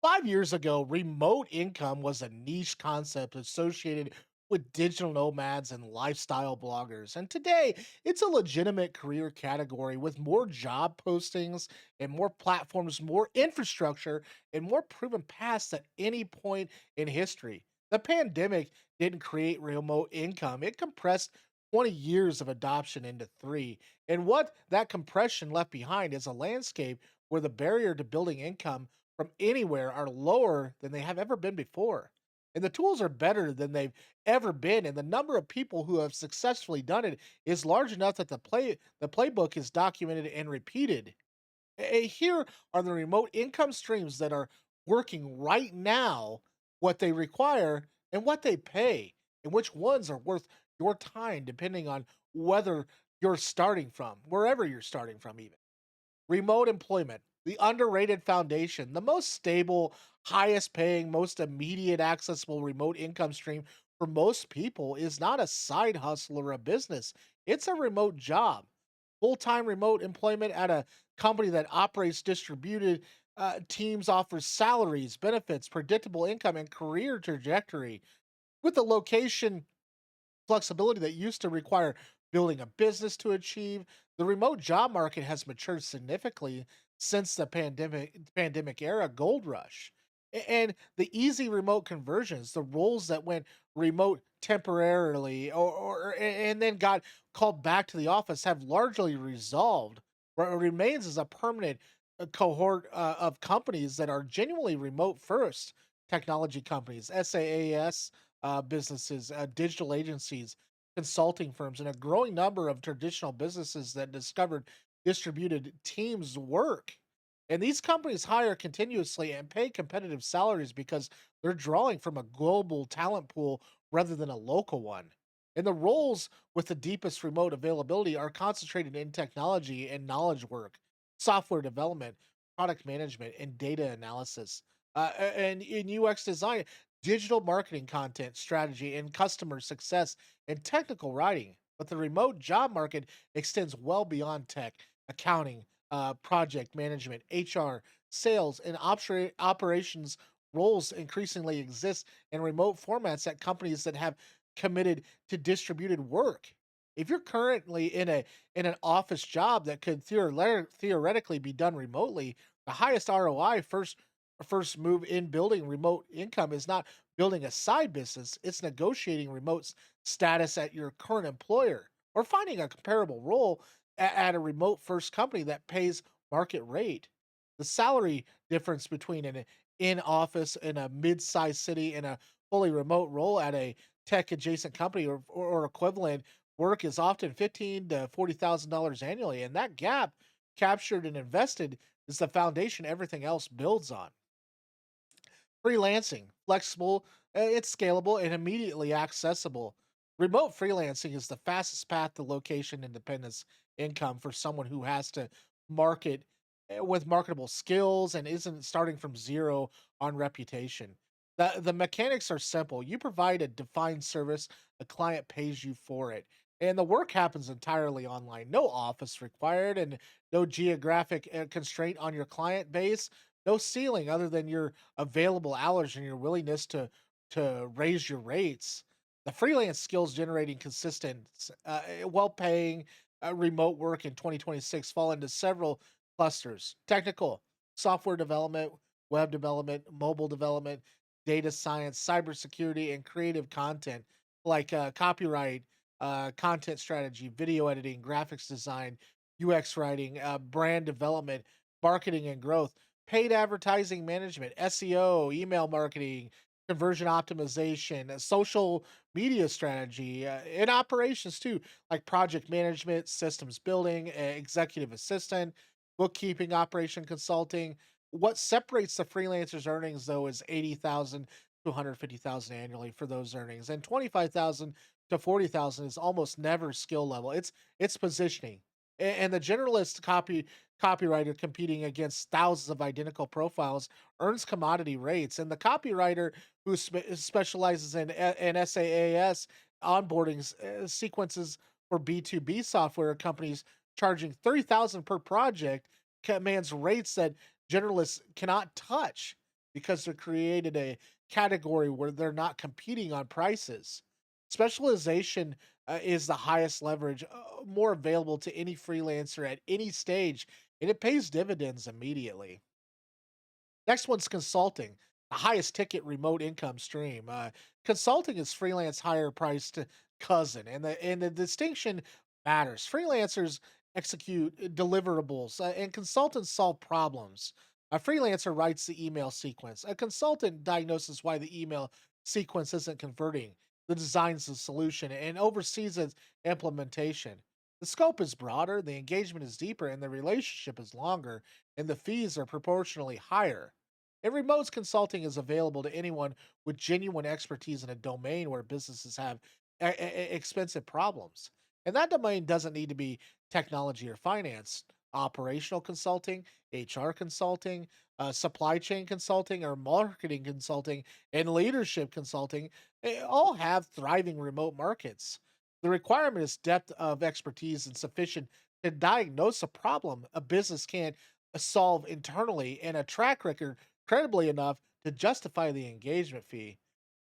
5 years ago, remote income was a niche concept associated with digital nomads and lifestyle bloggers. And today, it's a legitimate career category with more job postings and more platforms, more infrastructure, and more proven paths at any point in history. The pandemic didn't create remote income, it compressed 20 years of adoption into three. And what that compression left behind is a landscape where the barrier to building income from anywhere are lower than they have ever been before. And the tools are better than they've ever been. And the number of people who have successfully done it is large enough that the playbook is documented and repeated. Here are the remote income streams that are working right now, what they require, and what they pay, and which ones are worth your time, depending on whether you're starting from, wherever you're starting from, even. Remote employment, the underrated foundation, the most stable, highest paying, most immediate accessible remote income stream for most people is not a side hustle or a business. It's a remote job. Full time remote employment at a company that operates distributed teams offers salaries, benefits, predictable income, and career trajectory. With the location flexibility that used to require building a business to achieve, the remote job market has matured significantly since the pandemic era gold rush. And the easy remote conversions, the roles that went remote temporarily and then got called back to the office have largely resolved. What remains is a permanent cohort of companies that are genuinely remote first technology companies, SaaS businesses, digital agencies, consulting firms, and a growing number of traditional businesses that discovered distributed teams work. And these companies hire continuously and pay competitive salaries because they're drawing from a global talent pool rather than a local one. And the roles with the deepest remote availability are concentrated in technology and knowledge work, software development, product management, and data analysis. And in UX design, digital marketing content strategy and customer success and technical writing. But the remote job market extends well beyond tech, accounting, project management, HR, sales, and operations roles increasingly exist in remote formats at companies that have committed to distributed work. If you're currently in an office job that could theoretically be done remotely, the highest ROI first move in building remote income is not building a side business, it's negotiating status at your current employer or finding a comparable role at a remote first company that pays market rate. The salary difference between an in office in a mid sized city and a fully remote role at a tech adjacent company or equivalent work is often 15 to $40,000 annually. And that gap captured and invested is the foundation everything else builds on. Freelancing, flexible, it's scalable and immediately accessible. Remote freelancing is the fastest path to location independence income for someone who has to market with marketable skills and isn't starting from zero on reputation. The mechanics are simple. You provide a defined service, a client pays you for it. And the work happens entirely online. No office required and no geographic constraint on your client base, no ceiling other than your available hours and your willingness to raise your rates. The freelance skills generating consistent, well-paying remote work in 2026 fall into several clusters: technical, software development, web development, mobile development, data science, cybersecurity, and creative content like copyright, content strategy, video editing, graphics design, UX writing, brand development, marketing and growth, paid advertising management, SEO, email marketing, conversion optimization, social media strategy, and operations too, like project management, systems building, executive assistant, bookkeeping, operation consulting. What separates the freelancer's earnings though is 80,000 to 150,000 annually for those earnings, and 25,000 to 40,000 is almost never skill level. It's positioning. And the generalist copywriter competing against thousands of identical profiles earns commodity rates, and the copywriter who specializes in SaaS onboarding sequences for B2B software companies charging 30,000 per project commands rates that generalists cannot touch. because they're created a category where they're not competing on prices. Specialization is the highest leverage, more available to any freelancer at any stage, and it pays dividends immediately. Next one's consulting, the highest ticket remote income stream. Consulting is freelance higher priced cousin, and the distinction matters. Freelancers execute deliverables, and consultants solve problems. A freelancer writes the email sequence. A consultant diagnoses why the email sequence isn't converting, the designs the solution, and oversees its implementation. The scope is broader, the engagement is deeper, and the relationship is longer, and the fees are proportionally higher. And remote consulting is available to anyone with genuine expertise in a domain where businesses have expensive problems. And that domain doesn't need to be technology or finance. Operational consulting, HR consulting, supply chain consulting, or marketing consulting, and leadership consulting all have thriving remote markets. The requirement is depth of expertise and sufficient to diagnose a problem a business can't solve internally, and a track record credibly enough to justify the engagement fee.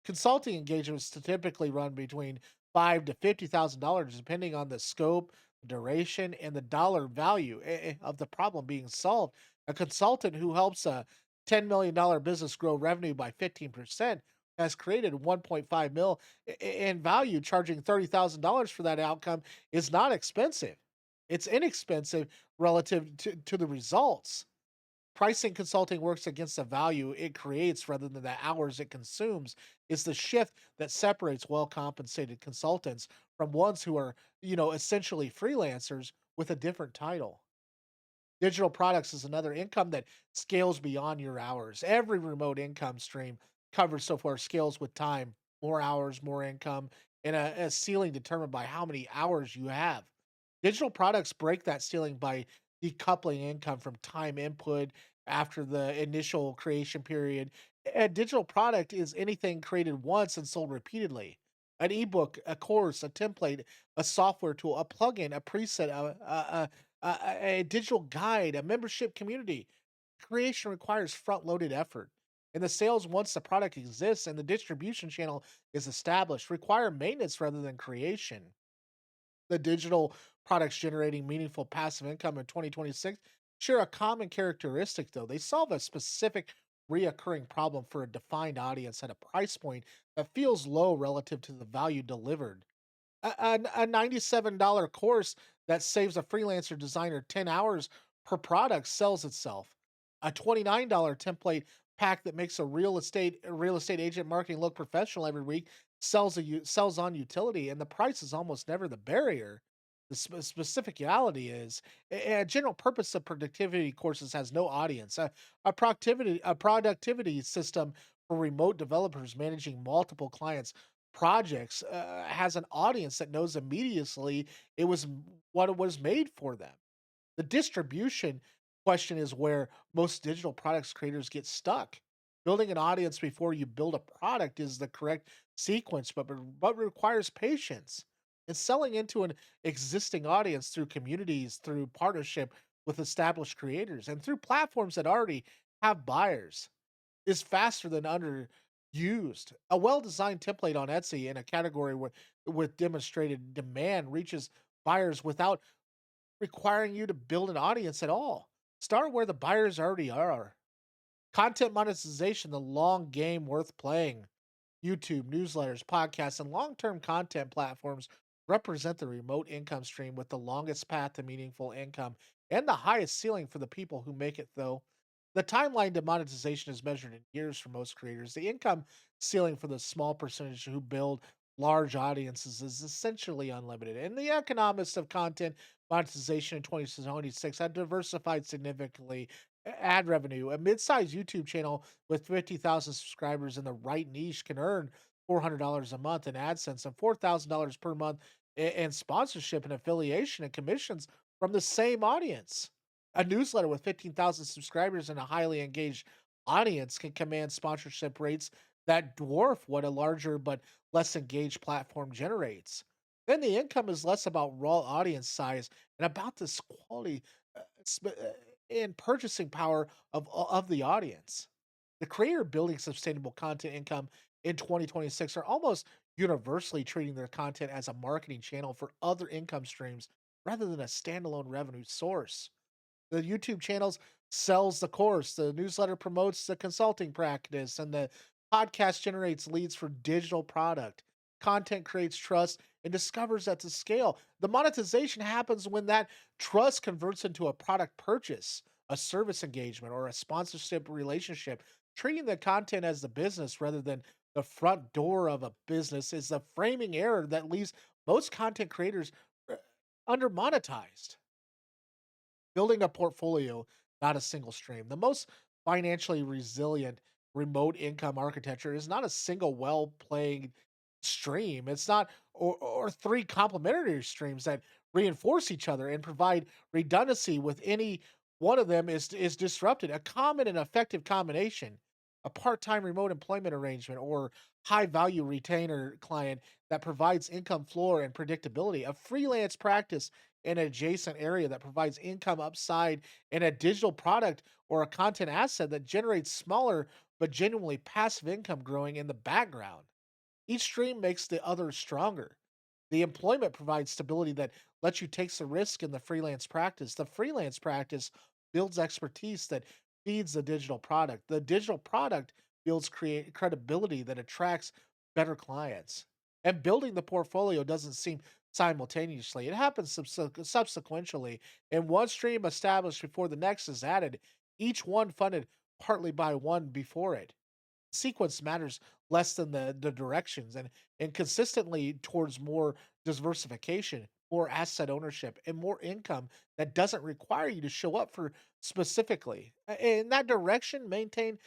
Consulting engagements typically run between five to $50,000, depending on the scope, duration, and the dollar value of the problem being solved. A consultant who helps a $10 million business grow revenue by 15% has created 1.5 mil in value. Charging $30,000 for that outcome is not expensive. It's inexpensive relative to the results. Pricing consulting works against the value it creates rather than the hours it consumes is the shift that separates well-compensated consultants from ones who are, essentially freelancers with a different title. Digital products is another income that scales beyond your hours. Every remote income stream covered so far scales with time, more hours, more income, and a ceiling determined by how many hours you have. Digital products break that ceiling by decoupling income from time input after the initial creation period. A digital product is anything created once and sold repeatedly. An ebook, a course, a template, a software tool, a plugin, a preset, a digital guide, a membership community. Creation requires front loaded effort. And the sales, once the product exists and the distribution channel is established, require maintenance rather than creation. The digital products generating meaningful passive income in 2026 share a common characteristic, though. They solve a specific reoccurring problem for a defined audience at a price point that feels low relative to the value delivered. A $97 course that saves a freelancer designer 10 hours per product sells itself. A $29 template pack that makes a real estate agent marketing look professional every week sells on utility, and the price is almost never the barrier. The specificality is a general purpose of productivity courses has no audience. A productivity system for remote developers managing multiple clients projects has an audience that knows immediately what it was made for them. The distribution question is where most digital products creators get stuck. Building an audience before you build a product is the correct sequence, but requires patience. And selling into an existing audience through communities, through partnership with established creators, and through platforms that already have buyers is faster than underused. A well-designed template on Etsy in a category with demonstrated demand reaches buyers without requiring you to build an audience at all. Start where the buyers already are. Content monetization, the long game worth playing. YouTube, newsletters, podcasts, and long term content platforms represent the remote income stream with the longest path to meaningful income and the highest ceiling for the people who make it, though. The timeline to monetization is measured in years for most creators. The income ceiling for the small percentage who build large audiences is essentially unlimited. And the economics of content monetization in 2026 have diversified significantly. Ad revenue, a mid-sized YouTube channel with 50,000 subscribers in the right niche can earn $400 a month in AdSense and $4,000 per month in sponsorship and affiliation and commissions from the same audience. A newsletter with 15,000 subscribers and a highly engaged audience can command sponsorship rates that dwarf what a larger but less engaged platform generates. Then the income is less about raw audience size and about this quality and purchasing power of the audience. The creator building sustainable content income in 2026 are almost universally treating their content as a marketing channel for other income streams rather than a standalone revenue source. The YouTube channels sells the course, the newsletter promotes the consulting practice, and the podcast generates leads for digital product. Content creates trust and discovers at the scale. The monetization happens when that trust converts into a product purchase, a service engagement, or a sponsorship relationship. Treating the content as the business rather than the front door of a business is the framing error that leaves most content creators under monetized. Building a portfolio, not a single stream. The most financially resilient remote income architecture is not a single well playing stream. It's not or three complementary streams that reinforce each other and provide redundancy with any one of them is disrupted. A common and effective combination, a part-time remote employment arrangement or high value retainer client that provides income floor and predictability, a freelance practice in an adjacent area that provides income upside, and a digital product or a content asset that generates smaller but genuinely passive income growing in the background. Each stream makes the other stronger. The employment provides stability that lets you take the risk in the freelance practice. The freelance practice builds expertise that feeds the digital product. The digital product builds create credibility that attracts better clients. And building the portfolio doesn't seem simultaneously. It happens subsequently. And one stream established before the next is added, each one funded partly by one before it. Sequence matters less than the directions, and consistently towards more diversification, more asset ownership, and more income that doesn't require you to show up for specifically. In that direction, maintain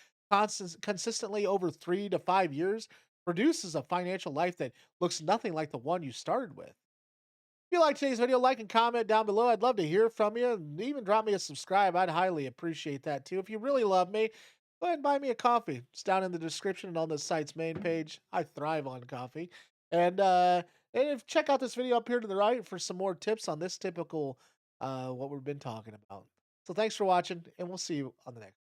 consistently over 3 to 5 years produces a financial life that looks nothing like the one you started with. If you like today's video, like and comment down below. I'd love to hear from you, and even drop me a subscribe. I'd highly appreciate that too. If you really love me, go ahead and buy me a coffee. It's down in the description and on the site's main page. I thrive on coffee. And if check out this video up here to the right for some more tips on this typical what we've been talking about. So thanks for watching, and we'll see you on the next.